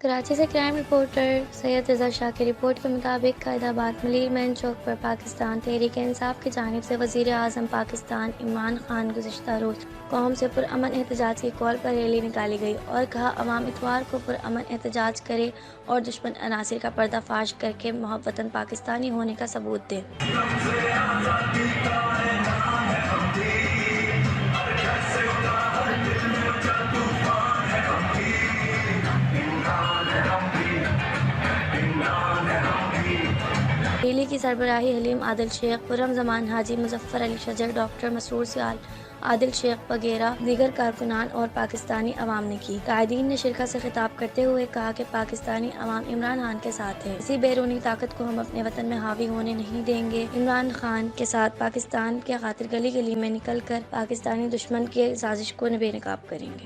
کراچی سے crime reporter سید رضا شاہ کی report کے مطابق قائد آباد ملیر مین چوک پر پاکستان تحریک انصاف کی جانب سے وزیر اعظم پاکستان عمران خان گزشتہ روز قوم سے پرامن احتجاج کی کال پر ریلی نکالی گئی اور کہا عوام اتوار کو پرامن احتجاج کرے اور دشمن عناصر کا پردہ فاش کر کے محب وطن پاکستانی ہونے کا ثبوت دے۔ ریلی کی سربراہی حلیم عادل شیخ، خرم زمان حاجی، مظفر علی شجر، ڈاکٹر مسرور سیال، عادل شیخ وغیرہ دیگر کارکنان اور پاکستانی عوام نے کی۔ قائدین نے شرکت سے خطاب کرتے ہوئے کہا کہ پاکستانی عوام عمران خان کے ساتھ ہے، کسی بیرونی طاقت کو ہم اپنے وطن میں حاوی ہونے نہیں دیں گے۔ عمران خان کے ساتھ پاکستان کے خاطر گلی گلی میں نکل کر پاکستانی دشمن کی سازش کو بے نقاب کریں گے۔